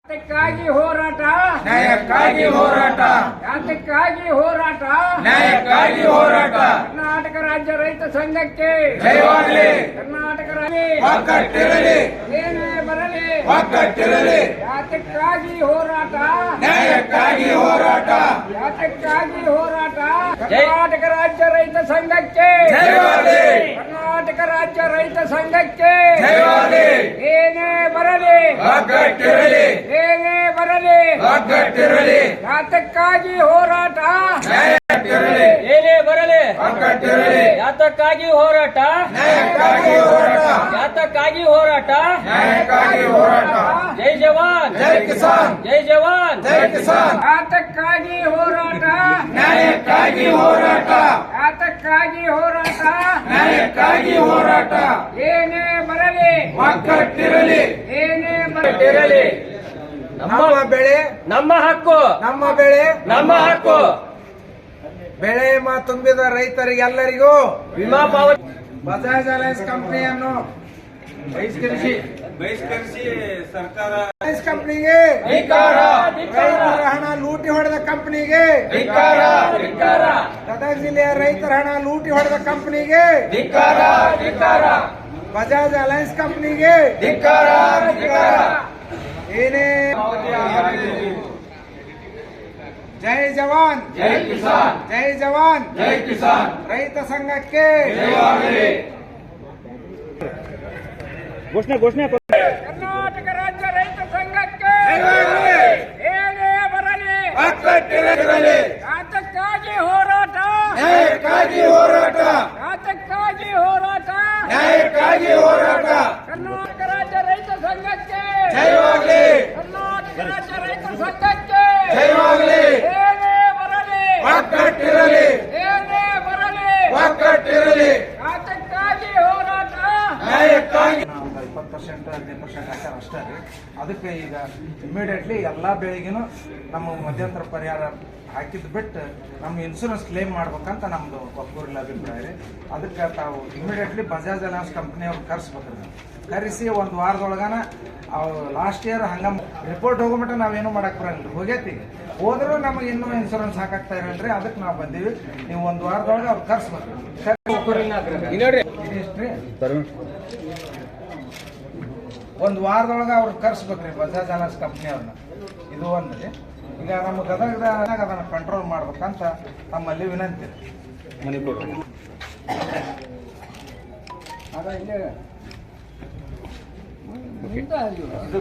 ಯಾತಕ್ಕಾಗಿ ಹೋರಾಟ ನ್ಯಾಯಕ್ಕಾಗಿ ಹೋರಾಟ ಯಾತಕ್ಕಾಗಿ ಹೋರಾಟ ನ್ಯಾಯಕ್ಕಾಗಿ ಹೋರಾಟ ಕರ್ನಾಟಕ ರಾಜ್ಯ ರೈತ ಸಂಘಕ್ಕೆ ಜಯವಾಗಲಿ ಕರ್ನಾಟಕ ರಾಜ್ಯ ಒಗ್ಗಟ್ಟಿರಲಿ ಏನೇ ಬರಲಿ ಒಗ್ಗಟ್ಟಿರಲಿ ಯಾತಕ್ಕಾಗಿ ಹೋರಾಟ ನ್ಯಾಯಕ್ಕಾಗಿ ಹೋರಾಟ ಯಾತಕ್ಕಾಗಿ ಹೋರಾಟ ಕರ್ನಾಟಕ ರಾಜ್ಯ ರೈತ ಸಂಘಕ್ಕೆ ಜಯವಾಗಲಿ ಕರ್ನಾಟಕ ರಾಜ್ಯ ರೈತ ಸಂಘಕ್ಕೆ ಜಯವಾಗಲಿ ಏನೇ ಬರಲಿ ಒಗ್ಗಟ್ಟಿರಲಿ ಏನೇ ಬರಲಿ ಒಗ್ಗಟ್ಟಿರಲಿ ಯಾತಕ್ಕಾಗಿ ಹೋರಾಟ ನ್ಯಾಯಕ್ಕಿರಲಿ ಏನೇ ಬರಲಿ ಒಗ್ಗಟ್ಟಿರಲಿ ಯಾತಕ್ಕಾಗಿ ಹೋರಾಟ ನ್ಯಾಯಕ್ಕಾಗಿ ಹೋರಾಟ ಯಾತಕ್ಕಾಗಿ ಹೋರಾಟ ನ್ಯಾಯಕ್ಕಾಗಿ ಹೋರಾಟ ಜೈ ಜವಾನ್ ಜೈ ಕಿಸಾನ್ ಜೈ ಜವಾನ್ ಜೈ ಕಿಸಾನ್ ಯಾತಕ್ಕಾಗಿ ಹೋರಾಟ ನ್ಯಾಯಕ್ಕಾಗಿ ಹೋರಾಟ ಯಾತಕ್ಕಾಗಿ ಹೋರಾಟ ನ್ಯಾಯಕ್ಕಾಗಿ ಹೋರಾಟ ಏನೇ ಬರಲಿ ಒಗ್ಗಟ್ಟಿರಲಿ ಏನೇ ಇರಲಿ. ನಮ್ಮ ಬೆಳೆ ನಮ್ಮ ಹಕ್ಕು ನಮ್ಮ ಬೆಳೆ ನಮ್ಮ ಹಕ್ಕು ಬೆಳೆ ವಿಮಾ ತುಂಬಿದ ರೈತರಿಗೆಲ್ಲರಿಗೂ ವಿಮಾ ಪಾವತಿ ಬಜಾಜ್ ಅಲೈನ್ಸ್ ಕಂಪನಿಯನ್ನು ಬಹಿಷ್ಕರಿಸಿ ಸರ್ಕಾರ ಅಲೈನ್ಸ್ ಕಂಪನಿಗೆ ಧಿಕ್ಕಾರ, ರೈತರ ಹಣ ಲೂಟಿ ಹೊಡೆದ ಕಂಪನಿಗೆ ಧಿಕ್ಕಾರ, ಧಿಕ್ಕಾರ, ಗದಗ ಜಿಲ್ಲೆಯ ರೈತರ ಹಣ ಲೂಟಿ ಹೊಡೆದ ಕಂಪನಿಗೆ ಧಿಕ್ಕಾರ, ಧಿಕ್ಕಾರ, ಬಜಾಜ್ ಅಲೈನ್ಸ್ ಕಂಪನಿಗೆ ಧಿಕ್ಕಾರ, ಧಿಕ್ಕಾರ. ಏನೇ ಜೈ ಜವಾನ್ ಜೈ ಕಿಸಾನ್ ಜೈ ಜವಾನ್ ಜೈ ಕಿಸಾನ್ ರೈತ ಸಂಘಕ್ಕೆ ಕರ್ನಾಟಕ ರಾಜ್ಯ ರೈತ ಸಂಘಕ್ಕೆ ಏನೇ ಬರಲಿ ಒಗ್ಗಟ್ಟಿರಲಿ ಯಾತಕ್ಕಾಗಿ ಹೋರಾಟ ನ್ಯಾಯಕ್ಕಾಗಿ ಹೋರಾಟ ಯಾತಕ್ಕಾಗಿ ಹೋರಾಟ ನ್ಯಾಯಕ್ಕಾಗಿ ಹೋರಾಟ ಕರ್ನಾಟಕ ರಾಜ್ಯ ರೈತ ಸಂಘಕ್ಕೆ ಜಯವಾಗಲಿ ಕರ್ನಾಟಕ ರಾಜ್ಯ ರೈತ ಸಂಘಕ್ಕೆ ಜಯವಾಗಲಿ ಏನೇ ಬರಲಿ ಒಗ್ಗಟ್ಟಿರಲಿ ಏನೇ ಬರಲಿ ಒಗ್ಗಟ್ಟಿರಲಿ ಯಾತಕ್ಕಾಗಿ ಹೋರಾಟ ನ್ಯಾಯಕ್ಕಾಗಿ 20% 15% ಹಾಕ್ಯಾರ ಅಷ್ಟೇ ರೀ. ಅದಕ್ಕೆ ಈಗ ಇಮಿಡಿಯೇಟ್ಲಿ ಎಲ್ಲ ಬೆಳೆಗಿನೂ ನಮ್ಮ ಮಧ್ಯಂತರ ಪರಿಹಾರ ಹಾಕಿದ್ ಬಿಟ್ಟು ನಮ್ಮ ಇನ್ಶೂರೆನ್ಸ್ ಕ್ಲೇಮ್ ಮಾಡ್ಬೇಕಂತ ನಮ್ದು ಒಕ್ಕೂರಿನ ಅಭಿಪ್ರಾಯ ರೀ. ಅದಕ್ಕೆ ತಾವು ಇಮಿಡಿಯೇಟ್ಲಿ ಬಜಾಜ್ ಅಲೈನ್ಸ್ ಕಂಪ್ನಿ ಅವ್ರು ಕರೆಸ್ಬೇಕ್ರಿ ನಾವು. ಕರೆಸಿ ಒಂದು ವಾರದೊಳಗನ ಅವು ಲಾಸ್ಟ್ ಇಯರ್ ಹಂಗ ರಿಪೋರ್ಟ್ ಹೋಗ್ಬಿಟ್ಟು ನಾವೇನು ಮಾಡಕ್ ಬರಲ್ಲ, ಹೋಗೈತಿ. ಹೋದ್ರೂ ನಮಗೆ ಇನ್ನೂ ಇನ್ಶೂರೆನ್ಸ್ ಹಾಕಾಗ್ತಾ ಇರಲ್ರಿ. ಅದಕ್ಕೆ ನಾವು ಬಂದೀವಿ. ನೀವು ಒಂದು ವಾರದೊಳಗೆ ಅವ್ರು ಕರೆಸ್ಬೇಕು. ಇದಿಷ್ಟ್ರಿ, ಒಂದು ವಾರದೊಳಗೆ ಅವ್ರು ಕರ್ಸ್ಬೇಕ್ರಿ ಬಜಾಜ್ ಅಲೈನ್ಸ್ ಕಂಪ್ನಿ ಅವ್ರನ್ನ. ಇದು ಒಂದು ರೀ. ಈಗ ನಮ್ಮ ಗದಗದಾಗ ಅದನ್ನು ಕಂಟ್ರೋಲ್ ಮಾಡ್ಬೇಕಂತ ನಮ್ಮಲ್ಲಿ ವಿನಂತಿ. ಅದ ಇಲ್ಲೇ